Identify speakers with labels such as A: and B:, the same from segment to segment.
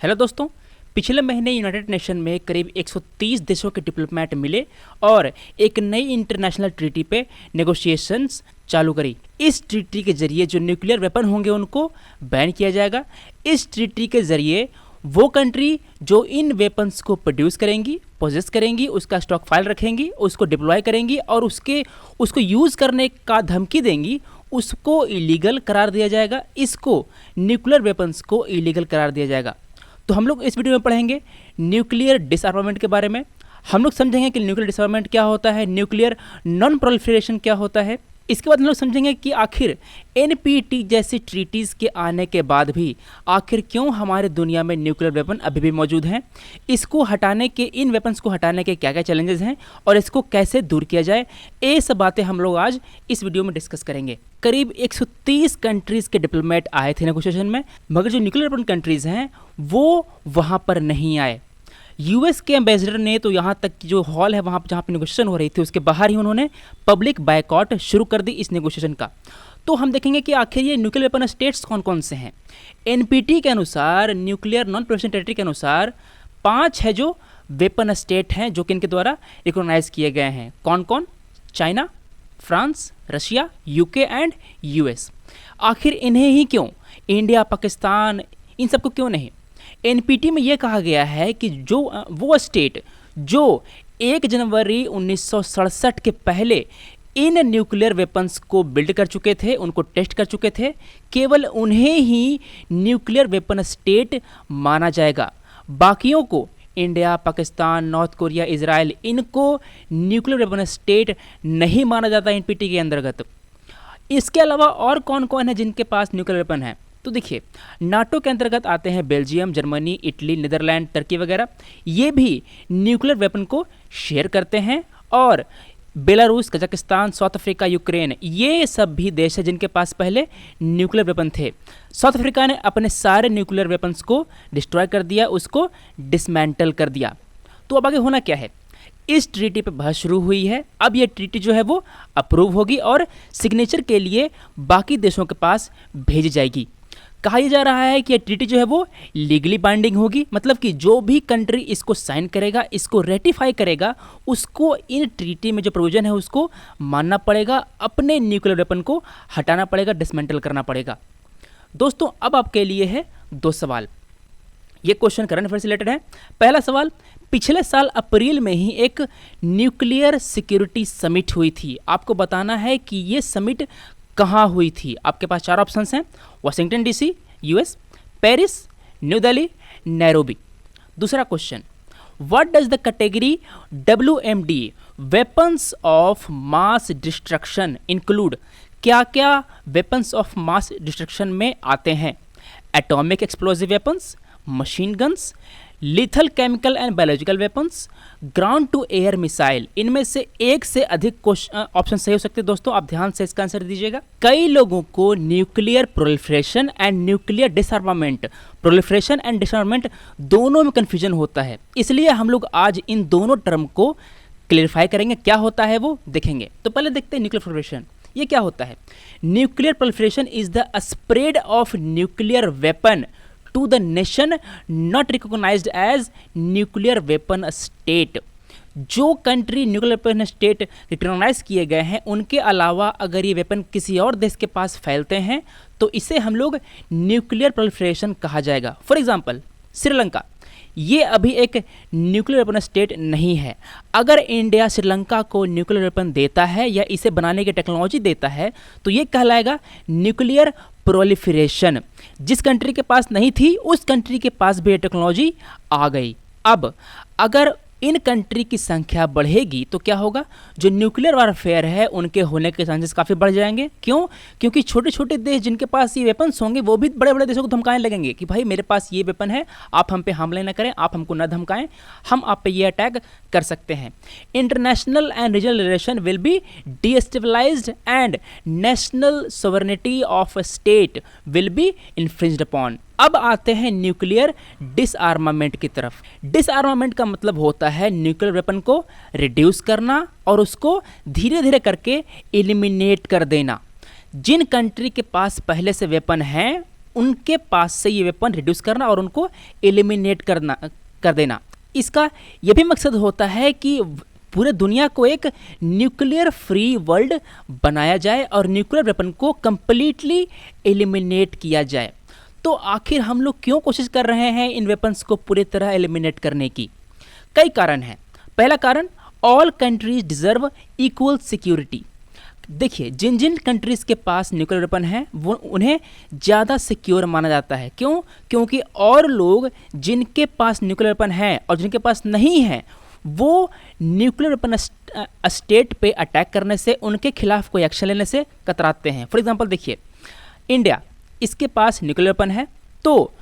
A: Hello दोस्तों, पिछले महीने यूनाइटेड नेशन में करीब 130 देशों के डिप्लोमेट मिले और एक नई इंटरनेशनल ट्रीटी पे नेगोशिएशंस चालू करी। इस ट्रीटी के जरिए जो न्यूक्लियर वेपन होंगे उनको बैन किया जाएगा। इस ट्रीटी के जरिए वो कंट्री जो इन वेपन्स को प्रोड्यूस करेंगी, पोजेस करेंगी, उसका स्टॉक फाइल रखेंगी, उसको डिप्लॉय करेंगी और उसको यूज़ करने का धमकी देंगी, उसको इलीगल करार दिया जाएगा। इसको न्यूक्लियर वेपन्स को इलीगल करार दिया जाएगा। तो हम लोग इस वीडियो में पढ़ेंगे न्यूक्लियर डिसआर्मामेंट के बारे में। हम लोग समझेंगे कि न्यूक्लियर डिसआर्मामेंट क्या होता है, न्यूक्लियर नॉन प्रोलिफरेशन क्या होता है। इसके बाद हम लोग समझेंगे कि आखिर एनपीटी जैसी ट्रीटीज़ के आने के बाद भी आखिर क्यों हमारे दुनिया में न्यूक्लियर वेपन अभी भी मौजूद हैं, इसको हटाने के, इन वेपन्स को हटाने के क्या क्या चैलेंजेस हैं और इसको कैसे दूर किया जाए। ये सब बातें हम लोग आज इस वीडियो में डिस्कस करेंगे। करीब 130 कंट्रीज़ के डिप्लोमेट आए थे नेगोशिएशन में, मगर जो न्यूक्लियर वेपन कंट्रीज़ हैं वो वहाँ पर नहीं आए। यूएस के एम्बेसडर ने तो यहाँ तक कि जो हॉल है वहाँ जहाँ पे नेगोशिएशन हो रही थी उसके बाहर ही उन्होंने पब्लिक बायकॉट शुरू कर दी इस नेगोशिएशन का। तो हम देखेंगे कि आखिर ये न्यूक्लियर वेपन स्टेट्स कौन कौन से हैं। एनपीटी के अनुसार, न्यूक्लियर नॉन प्रोलिफरेशन टेरिटरी के अनुसार 5 है जो वेपन स्टेट हैं जो कि इनके द्वारा रिकॉग्नाइज किए गए हैं। कौन कौन? China, France, Russia, UK and US. आखिर इन्हें ही क्यों, इंडिया, पाकिस्तान, इन सबको क्यों नहीं? एनपीटी में यह कहा गया है कि जो वो स्टेट जो 1 जनवरी 1967 के पहले इन न्यूक्लियर वेपन्स को बिल्ड कर चुके थे, उनको टेस्ट कर चुके थे, केवल उन्हें ही न्यूक्लियर वेपन स्टेट माना जाएगा। बाकियों को, India, Pakistan, north Korea, Israel, इनको न्यूक्लियर वेपन स्टेट नहीं माना जाता एनपीटी के अंतर्गत। इसके अलावा और कौन कौन है जिनके पास न्यूक्लियर वेपन है? तो देखिए, नाटो के अंतर्गत आते हैं बेल्जियम, जर्मनी, इटली, नीदरलैंड, तुर्की वगैरह। ये भी न्यूक्लियर वेपन को शेयर करते हैं। और Belarus, Kazakhstan, south Africa, Ukraine, ये सब भी देश है जिनके पास पहले न्यूक्लियर वेपन थे। साउथ अफ्रीका ने अपने सारे न्यूक्लियर वेपन्स को डिस्ट्रॉय कर दिया, उसको डिसमेंटल कर दिया। तो अब आगे होना क्या है? इस ट्रीटी पे बहस शुरू हुई है। अब ये ट्रीटी जो है वो अप्रूव होगी और सिग्नेचर के लिए बाकी देशों के पास भेजी जाएगी। कहा जा रहा है कि ये ट्रीटी जो है वो लीगली बाइंडिंग होगी, मतलब कि जो भी कंट्री इसको साइन करेगा, इसको रेटिफाई करेगा, उसको इन ट्रीटी में जो प्रोविजन है उसको मानना पड़ेगा, अपने न्यूक्लियर वेपन को हटाना पड़ेगा, डिसमेंटल करना पड़ेगा। दोस्तों, अब आपके लिए है 2 सवाल। ये क्वेश्चन करंट अफेयर से रिलेटेड है। पहला सवाल, पिछले साल अप्रैल में ही एक न्यूक्लियर सिक्योरिटी समिट हुई थी। आपको बताना है कि ये समिट कहाँ हुई थी। आपके पास 4 ऑप्शंस हैं: Washington DC US, Paris, New Delhi, Nairobi. दूसरा question, what does the category WMD weapons of mass destruction include? क्या क्या वेपन्स ऑफ मास डिस्ट्रक्शन में आते हैं? Atomic explosive weapons, machine guns, lethal chemical and biological weapons, ground to air missile. इनमें से एक से अधिक ऑप्शन सही हो सकते हैं। दोस्तों, आप ध्यान से इसका आंसर दीजिएगा। कई लोगों को nuclear proliferation and nuclear डिसआर्मामेंट, proliferation and डिसआर्मामेंट दोनों में कन्फ्यूजन होता है, इसलिए हम लोग आज इन दोनों टर्म को क्लियरिफाई करेंगे। क्या होता है वो देखेंगे। तो पहले देखते हैं न्यूक्लियर प्रोलिफरेशन। ये क्या होता है? Nuclear proliferation is the spread of nuclear weapon to the nation not recognized as nuclear weapon state। जो country nuclear weapon state recognize किए गए हैं उनके अलावा अगर ये वेपन किसी और देश के पास फैलते हैं तो इसे हम लोग न्यूक्लियर प्रोलिफरेशन कहा जाएगा। फॉर एग्जांपल, श्रीलंका, ये अभी एक न्यूक्लियर वेपन स्टेट नहीं है। अगर इंडिया श्रीलंका को न्यूक्लियर वेपन देता है या इसे बनाने की टेक्नोलॉजी देता है तो ये कहलाएगा न्यूक्लियर प्रोलिफरेशन। जिस कंट्री के पास नहीं थी उस कंट्री के पास भी ये टेक्नोलॉजी आ गई। अब अगर इन कंट्री की संख्या बढ़ेगी तो क्या होगा? जो न्यूक्लियर वारफेयर है उनके होने के चांसेस काफ़ी बढ़ जाएंगे। क्यों? क्योंकि छोटे छोटे देश जिनके पास ये वेपन्स होंगे वो भी बड़े बड़े देशों को धमकाने लगेंगे कि भाई मेरे पास ये वेपन है, आप हम पे हमले न करें, आप हमको न धमकाएं, हम आप पे ये अटैक कर सकते हैं। International and regional relation will be destabilised and national sovereignty of state will be infringed upon. अब आते हैं न्यूक्लियर डिसआर्मामेंट की तरफ। डिसआर्मामेंट का मतलब होता है न्यूक्लियर वेपन को रिड्यूस करना और उसको धीरे धीरे करके एलिमिनेट कर देना। जिन कंट्री के पास पहले से वेपन हैं उनके पास से ये वेपन रिड्यूस करना और उनको एलिमिनेट कर देना। इसका यह भी मकसद होता है कि पूरे दुनिया को एक न्यूक्लियर फ्री वर्ल्ड बनाया जाए और न्यूक्लियर वेपन को कंप्लीटली एलिमिनेट किया जाए। तो आखिर हम लोग क्यों कोशिश कर रहे हैं इन वेपन्स को पूरी तरह एलिमिनेट करने की? कई कारण हैं। पहला कारण, all countries deserve equal security. देखिए, जिन जिन कंट्रीज़ के पास न्यूक्लियर वेपन है वो उन्हें ज़्यादा सिक्योर माना जाता है। क्यों? क्योंकि और लोग जिनके पास न्यूक्लियर वेपन है और जिनके पास नहीं है वो न्यूक्लियर वेपन स्टेट पे अटैक करने से, उनके खिलाफ कोई एक्शन लेने से कतराते हैं। फॉर एग्जांपल देखिए, इंडिया, इसके पास न्यूक्लियर वेपन है तो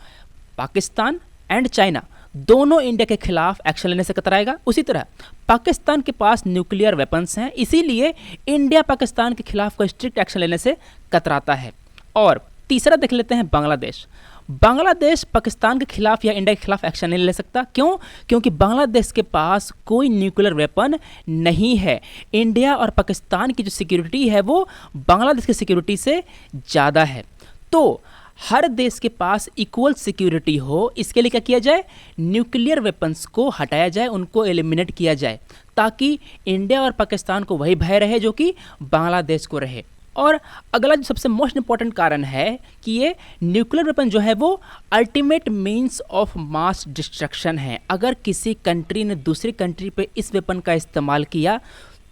A: पाकिस्तान एंड चाइना दोनों इंडिया के खिलाफ एक्शन लेने से कतराएगा। उसी तरह पाकिस्तान के पास न्यूक्लियर वेपन्स हैं, इसीलिए इंडिया पाकिस्तान के खिलाफ कोई स्ट्रिक्ट एक्शन लेने से कतराता है। और तीसरा देख लेते हैं बांग्लादेश। बांग्लादेश पाकिस्तान के खिलाफ या इंडिया के खिलाफ एक्शन नहीं ले सकता। क्यों? क्योंकि बांग्लादेश के पास कोई न्यूक्लियर वेपन नहीं है। इंडिया और पाकिस्तान की जो सिक्योरिटी है वो बांग्लादेश की सिक्योरिटी से ज़्यादा है। तो हर देश के पास इक्वल सिक्योरिटी हो, इसके लिए क्या किया जाए? न्यूक्लियर वेपन्स को हटाया जाए, उनको एलिमिनेट किया जाए, ताकि इंडिया और पाकिस्तान को वही भय रहे जो कि बांग्लादेश को रहे। और अगला जो सबसे मोस्ट इंपॉर्टेंट कारण है कि ये न्यूक्लियर वेपन जो है वो ultimate means of mass destruction है। अगर किसी कंट्री ने दूसरी कंट्री पे इस वेपन का इस्तेमाल किया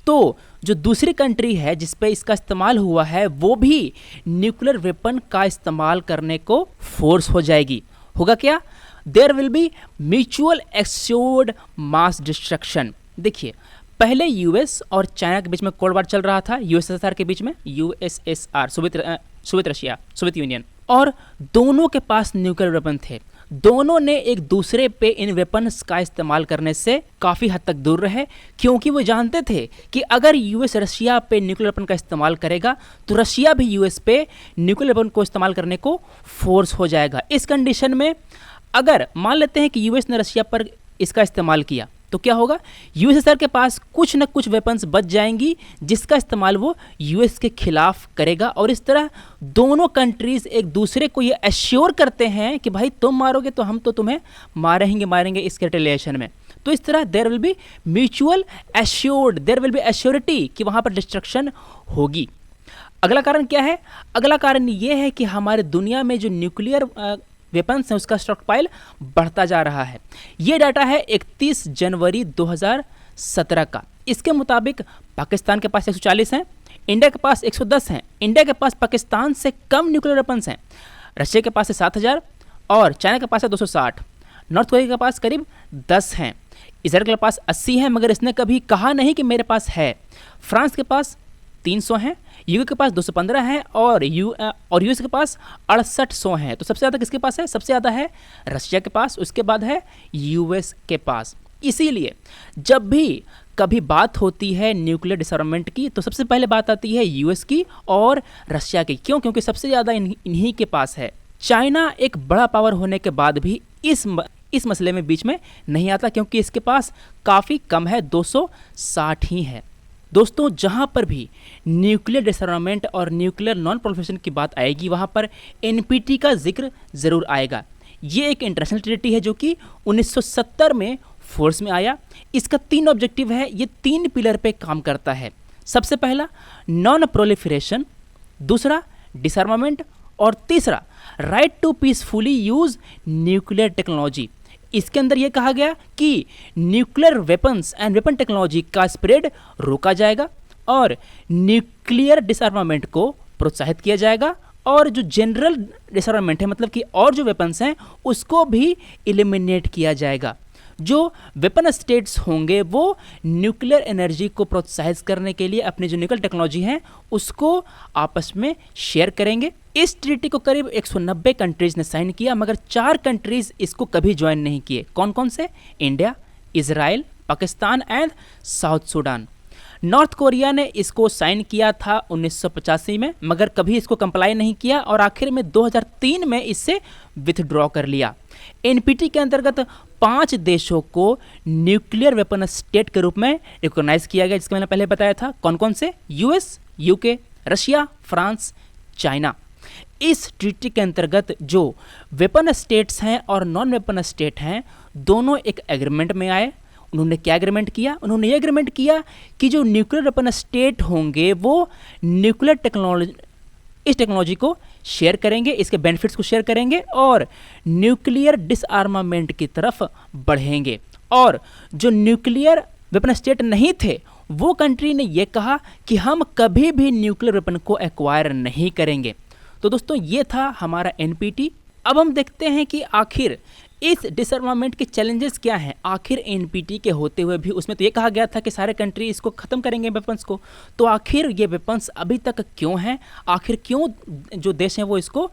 A: तो जो दूसरी कंट्री है जिस पे इसका इस्तेमाल हुआ है वो भी न्यूक्लियर वेपन का इस्तेमाल करने को फोर्स हो जाएगी। होगा क्या? There will be mutual assured mass destruction. देखिए, पहले यूएस और चाइना के बीच में कोल्ड वार चल रहा था, यूएसएसआर के बीच में, USSR Soviet Russia, Soviet union, और दोनों के पास न्यूक्लियर वेपन थे। दोनों ने एक दूसरे पे इन वेपन्स का इस्तेमाल करने से काफ़ी हद तक दूर रहे, क्योंकि वो जानते थे कि अगर यूएस रशिया पे न्यूक्लियर वेपन का इस्तेमाल करेगा तो रशिया भी यूएस पे न्यूक्लियर वेपन को इस्तेमाल करने को फोर्स हो जाएगा। इस कंडीशन में अगर मान लेते हैं कि यूएस ने रशिया पर इसका इस्तेमाल किया तो क्या होगा? यूएसएसआर के पास कुछ न कुछ वेपन्स बच जाएंगी जिसका इस्तेमाल वो यूएस के खिलाफ करेगा, और इस तरह दोनों कंट्रीज एक दूसरे को ये एश्योर करते हैं कि भाई तुम मारोगे तो हम तो तुम्हें मारेंगे इस रिटेलिएशन में। तो इस तरह there will be mutual assured, there will be assurity कि वहाँ पर डिस्ट्रक्शन होगी। अगला कारण क्या है? अगला कारण ये है कि हमारे दुनिया में जो न्यूक्लियर वेपन्स हैं उसका स्टॉक पाइल बढ़ता जा रहा है। ये डाटा है 31 जनवरी 2017 का। इसके मुताबिक पाकिस्तान के पास 140 हैं, इंडिया के पास 110 हैं। इंडिया के पास पाकिस्तान से कम न्यूक्लियर वेपन्स हैं। रशिया के पास है 7000 और चाइना के पास है 260। नॉर्थ कोरिया के पास करीब 10 हैं। इसराइल के पास 80 हैं, मगर इसने कभी कहा नहीं कि मेरे पास है। फ्रांस के पास 300 हैं, यूके के पास 215 हैं और यूएस के पास 6800 हैं। तो सबसे ज़्यादा किसके पास है? सबसे ज़्यादा है रशिया के पास, उसके बाद है यूएस के पास। इसीलिए जब भी कभी बात होती है न्यूक्लियर डिसआर्ममेंट की तो सबसे पहले बात आती है यूएस की और रशिया की। क्यों? क्योंकि सबसे ज़्यादा इन्हीं के पास है। चाइना एक बड़ा पावर होने के बाद भी इस मसले में बीच में नहीं आता, क्योंकि इसके पास काफ़ी कम है, 260 ही है। दोस्तों, जहाँ पर भी न्यूक्लियर डिसआर्ममेंट और न्यूक्लियर नॉन प्रोलिफरेशन की बात आएगी वहाँ पर एनपीटी का जिक्र ज़रूर आएगा। ये एक इंटरनेशनल ट्रीटी है जो कि 1970 में फोर्स में आया। इसका 3 ऑब्जेक्टिव है, ये 3 पिलर पे काम करता है। सबसे पहला नॉन प्रोलिफरेशन, दूसरा डिसआर्मामेंट और तीसरा right to peacefully use nuclear technology. इसके अंदर यह कहा गया कि nuclear weapons and weapon technology का स्प्रेड रोका जाएगा और न्यूक्लियर डिसआर्मामेंट को प्रोत्साहित किया जाएगा, और जो जनरल डिसआर्मामेंट है मतलब कि और जो वेपन्स हैं उसको भी एलिमिनेट किया जाएगा। जो वेपन स्टेट्स होंगे वो न्यूक्लियर एनर्जी को प्रोत्साहित करने के लिए अपनी जो न्यूक्लियर टेक्नोलॉजी है उसको आपस में शेयर करेंगे। इस ट्रीटी को करीब 190 कंट्रीज ने साइन किया, मगर 4 कंट्रीज इसको कभी ज्वाइन नहीं किए। कौन कौन से? India, Israel, Pakistan and south Sudan. North Korea ने इसको साइन किया था 1985 में, मगर कभी इसको कंप्लाई नहीं किया और आखिर में 2003 में इससे विथड्रॉ कर लिया। एनपीटी के अंतर्गत 5 देशों को न्यूक्लियर वेपन स्टेट के रूप में रिकॉग्नाइज किया गया, जिसका मैंने पहले बताया था। कौन कौन से? US, UK, Russia, France, China. इस ट्रीटी के अंतर्गत जो वेपन स्टेट्स हैं और नॉन वेपन स्टेट हैं, दोनों एक एग्रीमेंट में आए। उन्होंने क्या एग्रीमेंट किया? उन्होंने ये एग्रीमेंट किया कि जो न्यूक्लियर वेपन स्टेट होंगे वो न्यूक्लियर टेक्नोलॉजी को शेयर करेंगे, इसके बेनिफिट्स को शेयर करेंगे और न्यूक्लियर डिसआर्मामेंट की तरफ बढ़ेंगे। और जो न्यूक्लियर वेपन स्टेट नहीं थे, वो कंट्री ने ये कहा कि हम कभी भी न्यूक्लियर वेपन को एक्वायर नहीं करेंगे। तो दोस्तों, ये था हमारा एनपीटी। अब हम देखते हैं कि आखिर इस डिसआर्मामेंट के चैलेंजेस क्या हैं। आखिर एनपीटी के होते हुए भी उसमें तो ये कहा गया था कि सारे कंट्री इसको ख़त्म करेंगे वेपन्स को, तो आखिर ये वेपन्स अभी तक क्यों हैं? आखिर क्यों जो देश हैं वो इसको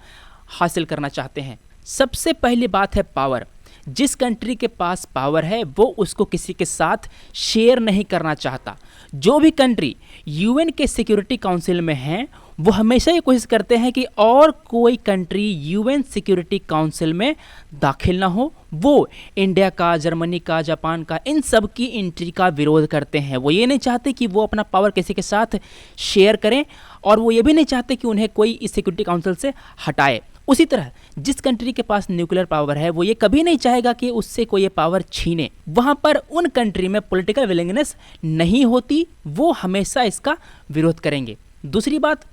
A: हासिल करना चाहते हैं? सबसे पहली बात है पावर। जिस कंट्री के पास पावर है वो उसको किसी के साथ शेयर नहीं करना चाहता। जो भी कंट्री यूएन के सिक्योरिटी काउंसिल में हैं, वो हमेशा ये कोशिश करते हैं कि और कोई कंट्री यूएन सिक्योरिटी काउंसिल में दाखिल ना हो। वो इंडिया का, जर्मनी का, जापान का, इन सब की एंट्री का विरोध करते हैं। वो ये नहीं चाहते कि वो अपना पावर किसी के साथ शेयर करें और वो ये भी नहीं चाहते कि उन्हें कोई इस सिक्योरिटी काउंसिल से हटाए। उसी तरह जिस कंट्री के पास न्यूक्लियर पावर है वो ये कभी नहीं चाहेगा कि उससे कोई ये पावर छीने। वहाँ पर उन कंट्री में पॉलिटिकल विलिंगनेस नहीं होती, वो हमेशा इसका विरोध करेंगे। दूसरी बात,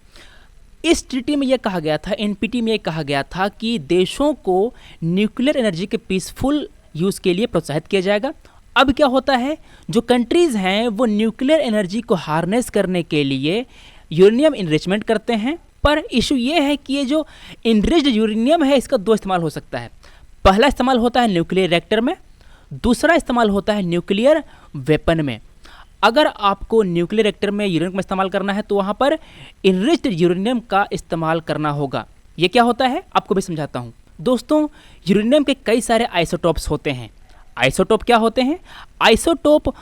A: इस ट्रीटी में यह कहा गया था, एनपीटी में यह कहा गया था कि देशों को न्यूक्लियर एनर्जी के पीसफुल यूज़ के लिए प्रोत्साहित किया जाएगा। अब क्या होता है, जो कंट्रीज़ हैं वो न्यूक्लियर एनर्जी को हार्नेस करने के लिए यूरेनियम इनरिचमेंट करते हैं, पर इशू ये है कि ये जो इनरिच्ड यूरेनियम है इसका दो इस्तेमाल हो सकता है। पहला इस्तेमाल होता है न्यूक्लियर रिएक्टर में, दूसरा इस्तेमाल होता है न्यूक्लियर वेपन में। अगर आपको न्यूक्लियर रिएक्टर में यूरेनियम का इस्तेमाल करना है तो वहाँ पर इनरिच्ड यूरेनियम का इस्तेमाल करना होगा। ये क्या होता है आपको भी समझाता हूँ। दोस्तों, यूरेनियम के कई सारे आइसोटोप्स होते हैं। आइसोटोप क्या होते हैं? आइसोटोप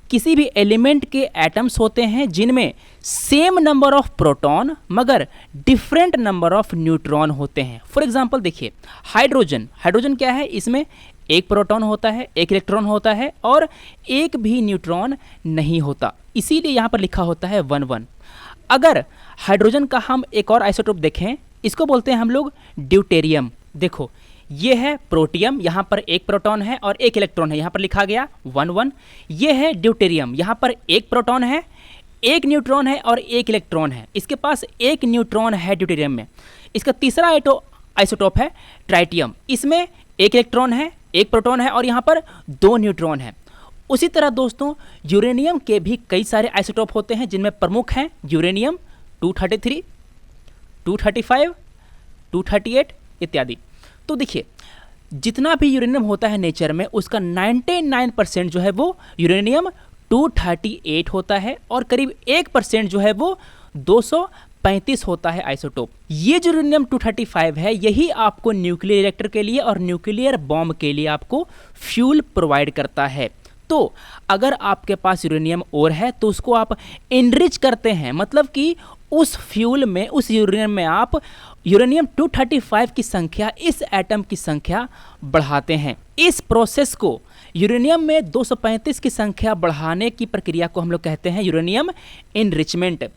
A: किसी भी एलिमेंट के एटम्स होते हैं जिनमें सेम नंबर ऑफ प्रोटॉन मगर डिफरेंट नंबर ऑफ न्यूट्रॉन होते हैं। फॉर एग्जांपल देखिए, हाइड्रोजन क्या है? इसमें एक प्रोटॉन होता है, एक इलेक्ट्रॉन होता है और एक भी न्यूट्रॉन नहीं होता, इसीलिए यहाँ पर लिखा होता है 1 1। अगर हाइड्रोजन का हम एक और आइसोटोप देखें, इसको बोलते हैं हम लोग ड्यूटेरियम। देखो, ये है प्रोटियम, यहाँ पर एक प्रोटॉन है और एक इलेक्ट्रॉन है, यहाँ पर लिखा गया 1 1। ये है ड्यूटेरियम, यहाँ पर एक प्रोटॉन है, एक न्यूट्रॉन है और एक इलेक्ट्रॉन है। इसके पास एक न्यूट्रॉन है ड्यूटेरियम में। इसका तीसरा आइसोटोप है ट्राइटियम, इसमें एक इलेक्ट्रॉन है, एक प्रोटॉन है और यहाँ पर 2 न्यूट्रॉन है। उसी तरह दोस्तों, यूरेनियम के भी कई सारे आइसोटोप होते हैं जिनमें प्रमुख हैं यूरेनियम 233, 235, 238 इत्यादि। तो देखिए, जितना भी यूरेनियम होता है नेचर में उसका 99% जो है वो यूरेनियम 238 होता है और करीब 1% जो है वो 235 होता है आइसोटोप। ये जो यूरेनियम 235 है, यही आपको न्यूक्लियर रिएक्टर के लिए और न्यूक्लियर बॉम्ब के लिए आपको फ्यूल प्रोवाइड करता है। तो अगर आपके पास यूरेनियम और है तो उसको आप इनरिच करते हैं, मतलब कि उस फ्यूल में, उस यूरेनियम में आप यूरेनियम 235 की संख्या, इस एटम की संख्या बढ़ाते हैं। इस प्रोसेस को, यूरेनियम में 235 की संख्या बढ़ाने की प्रक्रिया को हम लोग कहते हैं यूरेनियम इनरिचमेंट।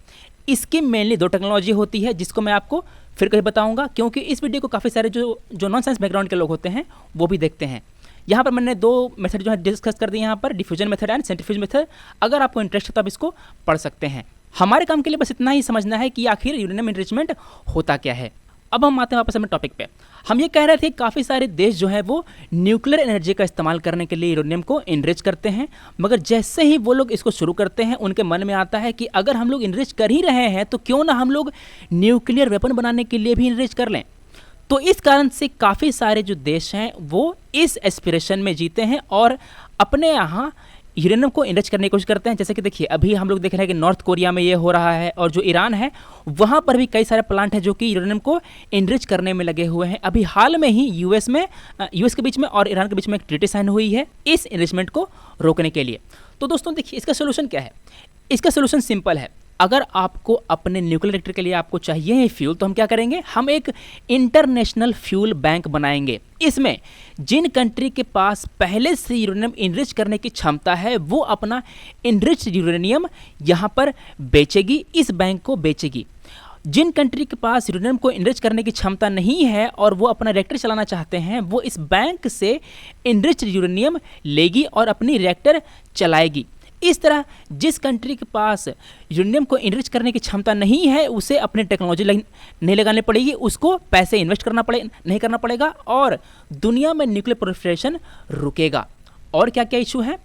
A: इसकी मेनली 2 टेक्नोलॉजी होती है जिसको मैं आपको फिर कहीं बताऊंगा, क्योंकि इस वीडियो को काफ़ी सारे जो नॉन साइंस बैकग्राउंड के लोग होते हैं वो भी देखते हैं। यहाँ पर मैंने 2 मेथड जो है डिस्कस कर दिए यहाँ पर, diffusion method and centrifuge method. अगर आपको इंटरेस्ट है तो आप इसको पढ़ सकते हैं। हमारे काम के लिए बस इतना ही समझना है कि आखिर यूरेनियम इनरिचमेंट होता क्या है। अब हम आते हैं वापस अपने टॉपिक पे। हम ये कह रहे थे काफ़ी सारे देश जो है वो न्यूक्लियर एनर्जी का इस्तेमाल करने के लिए यूरेनियम को इनरिच करते हैं, मगर जैसे ही वो लोग इसको शुरू करते हैं उनके मन में आता है कि अगर हम लोग इनरिच कर ही रहे हैं तो क्यों ना हम लोग न्यूक्लियर वेपन बनाने के लिए भी इनरिच कर लें। तो इस कारण से काफ़ी सारे जो देश हैं वो इस एस्पिरेशन में जीते हैं और अपने यहाँ यूरेनियम को इनरिच करने की कोशिश करते हैं। जैसे कि देखिए, अभी हम लोग देख रहे हैं कि नॉर्थ कोरिया में ये हो रहा है और जो ईरान है वहाँ पर भी कई सारे प्लांट हैं जो कि यूरेनियम को इनरिच करने में लगे हुए हैं। अभी हाल में ही यूएस के बीच में और ईरान के बीच में एक ट्रीटी साइन हुई है इस इनरिचमेंट को रोकने के लिए। तो दोस्तों देखिए, इसका सोल्यूशन क्या है? इसका सोल्यूशन सिंपल है। अगर आपको अपने न्यूक्लियर रिएक्टर के लिए आपको चाहिए ही फ्यूल, तो हम क्या करेंगे, हम एक इंटरनेशनल फ्यूल बैंक बनाएंगे। इसमें जिन कंट्री के पास पहले से यूरेनियम इनरिच करने की क्षमता है वो अपना इनरिच यूरेनियम यहाँ पर बेचेगी, इस बैंक को बेचेगी। जिन कंट्री के पास यूरेनियम को इनरिच करने की क्षमता नहीं है और वो अपना रिएक्टर चलाना चाहते हैं, वो इस बैंक से इनरिच्ड यूरेनियम लेगी और अपनी रिएक्टर चलाएगी। इस तरह जिस कंट्री के पास यूरेनियम को इनरिच करने की क्षमता नहीं है, उसे अपनी टेक्नोलॉजी नहीं लगानी पड़ेगी, उसको पैसे इन्वेस्ट नहीं करना पड़ेगा और दुनिया में न्यूक्लियर प्रोलिफरेशन रुकेगा। और क्या क्या इशू है?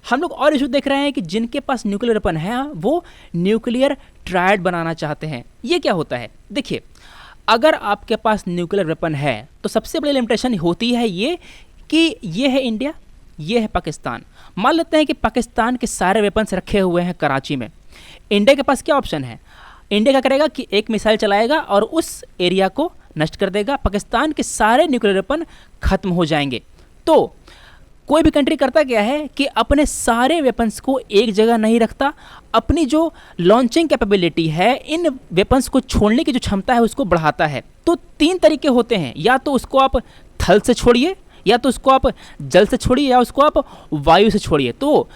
A: हम लोग और इशू देख रहे हैं कि जिनके पास न्यूक्लियर वेपन है वो न्यूक्लियर ट्रायड बनाना चाहते हैं। ये क्या होता है? देखिए, अगर आपके पास न्यूक्लियर वेपन है तो सबसे बड़ी लिमिटेशन होती है ये कि ये है इंडिया, ये है पाकिस्तान। मान लेते हैं कि पाकिस्तान के सारे वेपन्स रखे हुए हैं कराची में। इंडिया के पास क्या ऑप्शन है? इंडिया क्या करेगा कि एक मिसाइल चलाएगा और उस एरिया को नष्ट कर देगा, पाकिस्तान के सारे न्यूक्लियर वेपन खत्म हो जाएंगे। तो कोई भी कंट्री करता क्या है कि अपने सारे वेपन्स को एक जगह नहीं रखता, अपनी जो लॉन्चिंग कैपेबिलिटी है, इन वेपन्स को छोड़ने की जो क्षमता है उसको बढ़ाता है। तो 3 तरीके होते हैं, या तो उसको आप थल से छोड़िए, या तो उसको आप जल से छोड़िए, या उसको आप वायु से छोड़िए। तो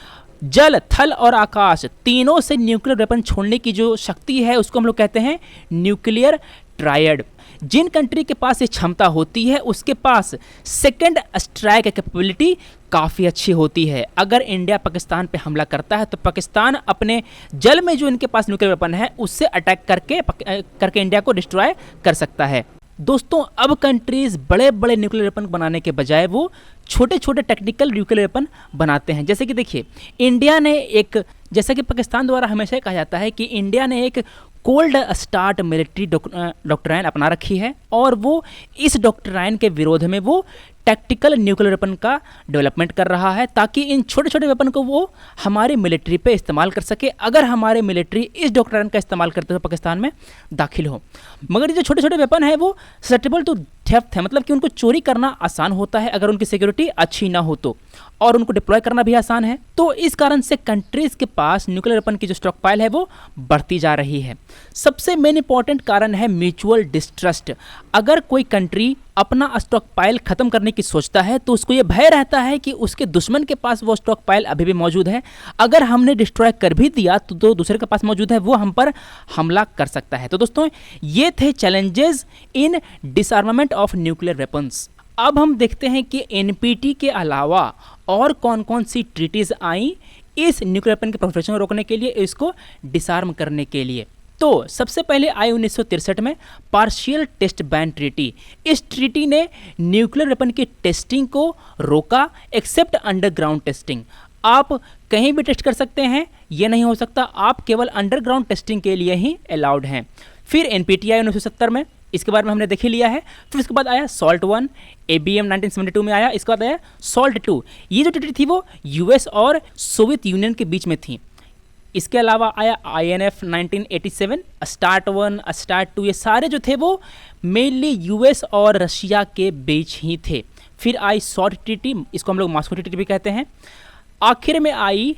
A: जल, थल और आकाश तीनों से न्यूक्लियर वेपन छोड़ने की जो शक्ति है उसको हम लोग कहते हैं न्यूक्लियर ट्रायड। जिन कंट्री के पास ये क्षमता होती है उसके पास सेकंड स्ट्राइक कैपेबिलिटी काफ़ी अच्छी होती है। अगर इंडिया पाकिस्तान पे हमला करता है तो पाकिस्तान अपने जल में जो इनके पास न्यूक्लियर वेपन है उससे अटैक करके इंडिया को डिस्ट्रॉय कर सकता है। दोस्तों, अब कंट्रीज बड़े बड़े न्यूक्लियर वेपन बनाने के बजाय वो छोटे छोटे टेक्निकल न्यूक्लियर वेपन बनाते हैं। जैसे कि देखिए, इंडिया ने जैसा कि पाकिस्तान द्वारा हमेशा कहा जाता है कि इंडिया ने एक कोल्ड स्टार्ट मिलिट्री डॉक्ट्राइन अपना रखी है और वो इस डॉक्ट्राइन के विरोध में वो टैक्टिकल न्यूक्लियर वेपन का डेवलपमेंट कर रहा है, ताकि इन छोटे छोटे वेपन को वो हमारी मिलिट्री पे इस्तेमाल कर सके अगर हमारे मिलिट्री इस डॉक्ट्राइन का इस्तेमाल करते हुए पाकिस्तान में दाखिल हो। मगर ये जो छोटे छोटे वेपन है वो ससेप्टेबल टू थेफ्ट है, मतलब कि उनको चोरी करना आसान होता है अगर उनकी सिक्योरिटी अच्छी ना हो तो, और उनको डिप्लॉय करना भी आसान है। तो इस कारण से कंट्रीज के पास न्यूक्लियर वेपन की जो स्टॉक पाइल है वो बढ़ती जा रही है। सबसे मेन इंपॉर्टेंट कारण है म्यूचुअल डिस्ट्रस्ट। अगर कोई कंट्री अपना स्टॉक पाइल खत्म करने की सोचता है तो उसको ये भय रहता है कि उसके दुश्मन के पास वो स्टॉक पाइल अभी भी मौजूद है, अगर हमने डिस्ट्रॉय कर भी दिया तो दूसरे के पास मौजूद है, वो हम पर हमला कर सकता है। तो दोस्तों, ये थे challenges in डिसआर्मामेंट of nuclear weapons. अब हम देखते हैं कि एनपीटी के अलावा और कौन कौन सी ट्रीटीज आई इस न्यूक्लियर वेपन के प्रोलिफरेशन को रोकने के लिए, इसको डिसआर्म करने के लिए। तो सबसे पहले आई 1963 में पार्शियल टेस्ट बैन ट्रीटी। इस ट्रीटी ने न्यूक्लियर वेपन की टेस्टिंग को रोका एक्सेप्ट अंडरग्राउंड टेस्टिंग। आप कहीं भी टेस्ट कर सकते हैं, ये नहीं हो सकता, आप केवल अंडरग्राउंड टेस्टिंग के लिए ही अलाउड हैं। फिर एनपीटी आई 1970 में, इसके बारे में हमने देख ही लिया है। फिर उसके बाद आया सॉल्ट 1, एबीएम 1972 में आया। इसके बाद आया सॉल्ट 2। ये जो ट्रीटी थी वो यूएस और सोवियत यूनियन के बीच में थी। इसके अलावा आया INF 1987, स्टार्ट 1, स्टार्ट 2, ये सारे जो थे वो मेनली यूएस और रशिया के बीच ही थे। फिर आई सॉल्ट ट्रीटी, इसको हम लोग मॉस्को ट्रीटी भी कहते हैं। आखिर में आई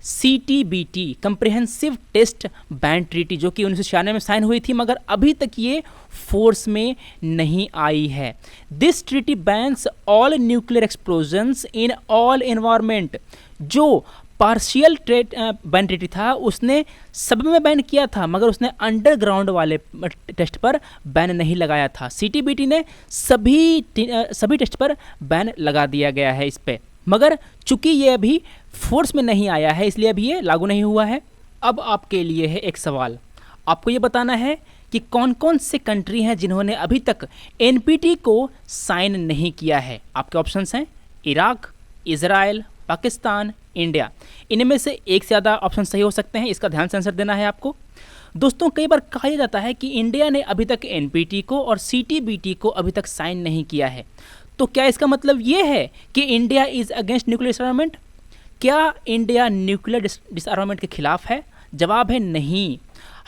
A: CTBT, comprehensive test ban treaty, जो कि 1996 में साइन हुई थी, मगर अभी तक ये फोर्स में नहीं आई है। This treaty bans all nuclear explosions in all environment. जो पार्शियल बैन ट्रीटी था उसने सब में बैन किया था, मगर उसने अंडरग्राउंड वाले टेस्ट पर बैन नहीं लगाया था। CTBT ने सभी टेस्ट पर बैन लगा दिया गया है इस पर, मगर चूंकि ये अभी फोर्स में नहीं आया है इसलिए अभी ये लागू नहीं हुआ है। अब आपके लिए है एक सवाल, आपको ये बताना है कि कौन कौन से कंट्री हैं जिन्होंने अभी तक एनपीटी को साइन नहीं किया है। आपके ऑप्शंस हैं इराक, इजराइल, पाकिस्तान, इंडिया। इनमें से एक से ज़्यादा ऑप्शन सही हो सकते हैं, इसका ध्यान से आंसर देना है आपको। दोस्तों, कई बार कहा जाता है कि इंडिया ने अभी तक एनपीटी को और CTBT को अभी तक साइन नहीं किया है, तो क्या इसका मतलब ये है कि इंडिया इज़ अगेंस्ट न्यूक्लियर डिसआर्मामेंट? क्या इंडिया न्यूक्लियर डिसआर्मामेंट के खिलाफ है? जवाब है नहीं।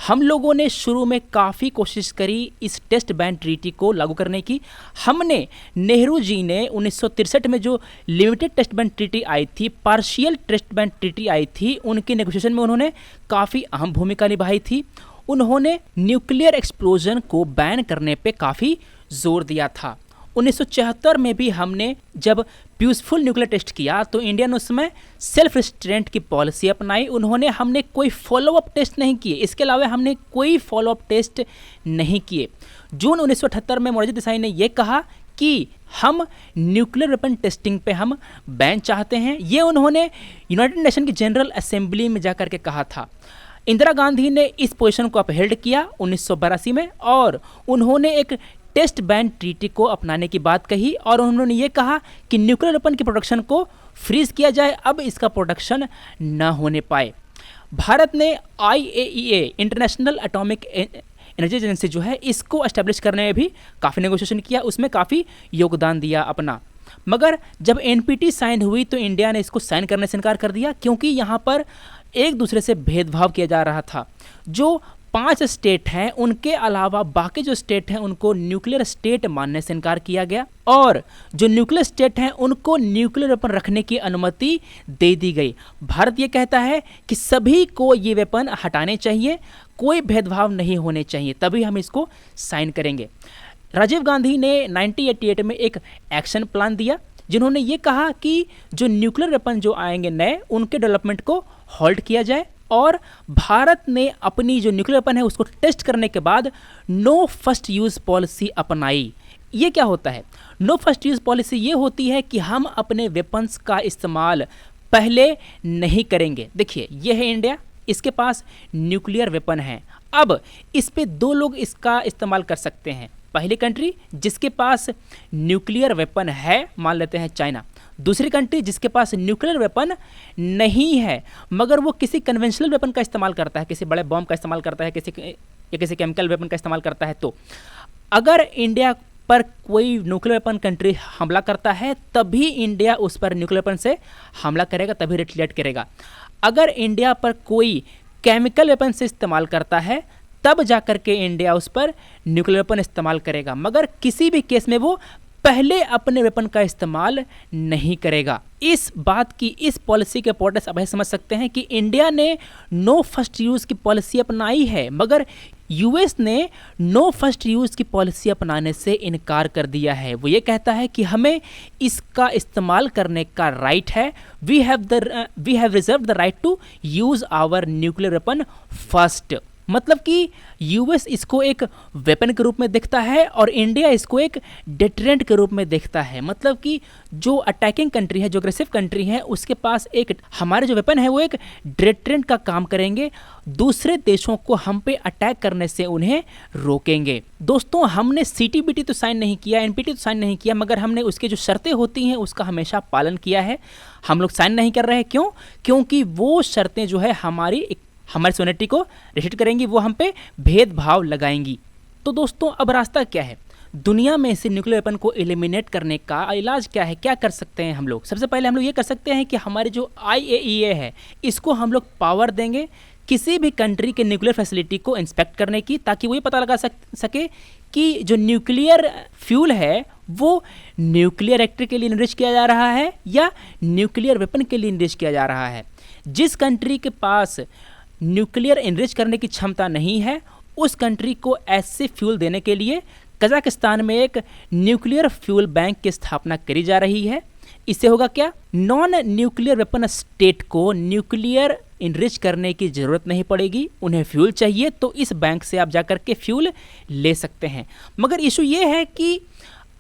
A: हम लोगों ने शुरू में काफ़ी कोशिश करी इस टेस्ट बैन ट्रीटी को लागू करने की। हमने, नेहरू जी ने 1963 में जो लिमिटेड टेस्ट बैन ट्रीटी आई थी, पार्शियल टेस्ट बैन ट्रीटी आई थी, उनके नेगोशिएशन में उन्होंने काफ़ी अहम भूमिका निभाई थी। उन्होंने न्यूक्लियर एक्सप्लोजन को बैन करने पे काफ़ी जोर दिया था। 1974 में भी हमने जब पीसफुल न्यूक्लियर टेस्ट किया तो इंडिया ने उसमें सेल्फ रिस्ट्रेंट की पॉलिसी अपनाई। हमने कोई फॉलोअप टेस्ट नहीं किए, इसके अलावा हमने कोई फॉलोअप टेस्ट नहीं किए। जून 1978 में मोरारजी देसाई ने यह कहा कि हम न्यूक्लियर वेपन टेस्टिंग पे हम बैन चाहते हैं। ये उन्होंने यूनाइटेड नेशन की जनरल असेंबली में जाकर के कहा था। इंदिरा गांधी ने इस पोजीशन को अपहेल्ड किया 1982 में और उन्होंने एक टेस्ट बैन ट्रीटी को अपनाने की बात कही और उन्होंने ये कहा कि न्यूक्लियर वेपन की प्रोडक्शन को फ्रीज किया जाए, अब इसका प्रोडक्शन न होने पाए। भारत ने IAEA international atomic energy agency जो है इसको एस्टेब्लिश करने में भी काफ़ी नेगोशिएशन किया, उसमें काफ़ी योगदान दिया अपना। मगर जब NPT साइन हुई तो इंडिया ने इसको साइन करने से इनकार कर दिया, क्योंकि यहाँ पर एक दूसरे से भेदभाव किया जा रहा था। जो 5 स्टेट हैं उनके अलावा बाकी जो स्टेट हैं उनको न्यूक्लियर स्टेट मानने से इनकार किया गया और जो न्यूक्लियर स्टेट हैं उनको न्यूक्लियर वेपन रखने की अनुमति दे दी गई। भारत ये कहता है कि सभी को ये वेपन हटाने चाहिए, कोई भेदभाव नहीं होने चाहिए, तभी हम इसको साइन करेंगे। राजीव गांधी ने 1988 में एक एक्शन प्लान दिया जिन्होंने ये कहा कि जो न्यूक्लियर वेपन जो आएंगे नए उनके डेवलपमेंट को होल्ड किया जाए और भारत ने अपनी जो न्यूक्लियर वेपन है उसको टेस्ट करने के बाद नो फर्स्ट यूज़ पॉलिसी अपनाई। ये क्या होता है? नो फर्स्ट यूज़ पॉलिसी ये होती है कि हम अपने वेपन्स का इस्तेमाल पहले नहीं करेंगे। देखिए ये है इंडिया, इसके पास न्यूक्लियर वेपन है, अब इस पे 2 लोग इसका इस्तेमाल कर सकते हैं। पहली कंट्री जिसके पास न्यूक्लियर वेपन है, मान लेते हैं चाइना। दूसरी कंट्री जिसके पास न्यूक्लियर वेपन नहीं है मगर वो किसी कन्वेंशनल वेपन का इस्तेमाल करता है, किसी बड़े बॉम्ब का इस्तेमाल करता है, किसी केमिकल वेपन का इस्तेमाल करता है। तो अगर इंडिया पर कोई न्यूक्लियर वेपन कंट्री हमला करता है तभी इंडिया उस पर न्यूक्लियर वेपन से हमला करेगा, तभी रिटेलिएट करेगा। अगर इंडिया पर कोई केमिकल वेपन से इस्तेमाल करता है तब जाकर के इंडिया उस पर न्यूक्लियर वेपन इस्तेमाल करेगा, मगर किसी भी केस में वो पहले अपने वेपन का इस्तेमाल नहीं करेगा। इस बात की, इस पॉलिसी के इंपॉर्टेंस अब समझ सकते हैं कि इंडिया ने नो फर्स्ट यूज़ की पॉलिसी अपनाई है मगर US ने नो फर्स्ट यूज़ की पॉलिसी अपनाने से इनकार कर दिया है। वो ये कहता है कि हमें इसका इस्तेमाल करने का राइट है, we have reserve the right to use our nuclear weapon first. मतलब कि US इसको एक वेपन के रूप में देखता है और इंडिया इसको एक डेटरेंट के रूप में देखता है। मतलब कि जो अटैकिंग कंट्री है, जो अग्रेसिव कंट्री है, उसके पास एक हमारे जो वेपन है वो एक डेटरेंट का काम करेंगे, दूसरे देशों को हम पे अटैक करने से उन्हें रोकेंगे। दोस्तों हमने CTBT तो साइन नहीं किया, NPT तो साइन नहीं किया, मगर हमने उसके जो शर्तें होती हैं उसका हमेशा पालन किया है। हम लोग साइन नहीं कर रहे हैं, क्यों? क्योंकि वो शर्तें जो है हमारी सोनिटी को रिस्ट्रिक्ट करेंगी, वो हम पे भेदभाव लगाएंगी। तो दोस्तों अब रास्ता क्या है? दुनिया में से न्यूक्लियर वेपन को एलिमिनेट करने का इलाज क्या है? क्या कर सकते हैं हम लोग? सबसे पहले हम लोग ये कर सकते हैं कि हमारे जो IAEA है इसको हम लोग पावर देंगे किसी भी कंट्री के न्यूक्लियर फैसिलिटी को इंस्पेक्ट करने की, ताकि वो ये पता लगा सके कि जो न्यूक्लियर फ्यूल है वो न्यूक्लियर रिएक्टर के लिए इनरिच किया जा रहा है या न्यूक्लियर वेपन के लिए इनरिच किया जा रहा है। जिस कंट्री के पास न्यूक्लियर इनरिच करने की क्षमता नहीं है उस कंट्री को ऐसे फ्यूल देने के लिए कजाकिस्तान में एक न्यूक्लियर फ्यूल बैंक की स्थापना करी जा रही है। इससे होगा क्या? नॉन न्यूक्लियर वेपन स्टेट को न्यूक्लियर इनरिच करने की ज़रूरत नहीं पड़ेगी। उन्हें फ्यूल चाहिए तो इस बैंक से आप जाकर के फ्यूल ले सकते हैं। मगर इशू ये है कि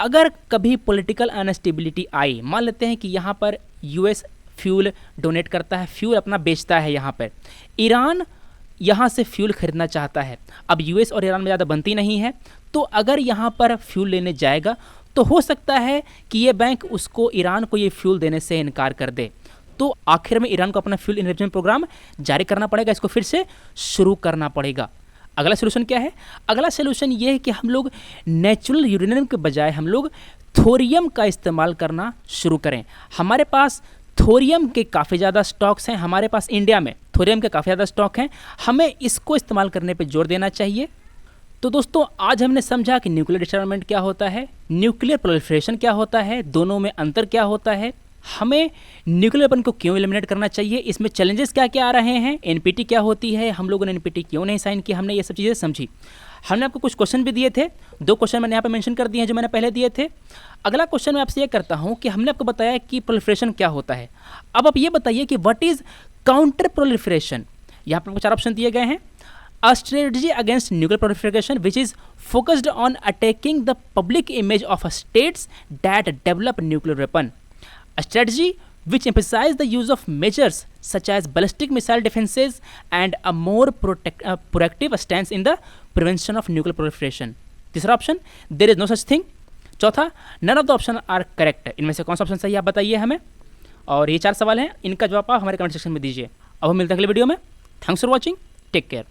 A: अगर कभी पॉलिटिकल अनस्टेबिलिटी आई, मान लेते हैं कि यहाँ पर US फ्यूल डोनेट करता है, फ्यूल अपना बेचता है, यहाँ पर ईरान यहाँ से फ्यूल खरीदना चाहता है। अब US और ईरान में ज़्यादा बनती नहीं है, तो अगर यहाँ पर फ्यूल लेने जाएगा तो हो सकता है कि ये बैंक उसको, ईरान को ये फ्यूल देने से इनकार कर दे। तो आखिर में ईरान को अपना फ्यूल इनरिचमेंट प्रोग्राम जारी करना पड़ेगा, इसको फिर से शुरू करना पड़ेगा। अगला सोल्यूशन क्या है? अगला सोल्यूशन ये है कि हम लोग नेचुरल यूरेनियम के बजाय हम लोग थोरियम का इस्तेमाल करना शुरू करें। हमारे पास थोरियम के काफ़ी ज़्यादा स्टॉक्स हैं, हमारे पास इंडिया में थोरियम के काफ़ी ज़्यादा स्टॉक हैं, हमें इसको इस्तेमाल करने पे जोर देना चाहिए। तो दोस्तों आज हमने समझा कि न्यूक्लियर डिसआर्मामेंट क्या होता है, न्यूक्लियर प्रोलिफरेशन क्या होता है, दोनों में अंतर क्या होता है, हमें न्यूक्लियर वेपन को क्यों एलिमिनेट करना चाहिए, इसमें चैलेंजेस क्या क्या आ रहे हैं, एनपीटी क्या होती है, हम लोगों ने एनपीटी क्यों नहीं साइन किया, हमने ये सब चीज़ें समझी। हमने आपको कुछ क्वेश्चन भी दिए थे, 2 क्वेश्चन मैंने यहाँ पे मेंशन कर दिए हैं जो मैंने पहले दिए थे। अगला क्वेश्चन मैं आपसे ये करता हूँ कि हमने आपको बताया कि प्रोलिफरेशन क्या होता है। अब आप ये बताइए कि व्हाट इज काउंटर प्रोलिफरेशन। यहाँ पर आपको 4 ऑप्शन दिए गए हैं। A strategy against nuclear proliferation which is focused on attacking the public image of states that develop nuclear weapon. A strategy which emphasizes the use of measures such as ballistic missile defenses and a more proactive stance in the prevention of nuclear proliferation. तीसरा option, there is no such thing. चौथा, none of the options are correct. इनमें से कौन सा option सही है आप बताइए हमें। और ये 4 सवाल हैं, इनका जवाब आप हमारे कमेंट सेक्शन में दीजिए। अब हम मिलते हैं अगले वीडियो में। Thanks for watching, take care.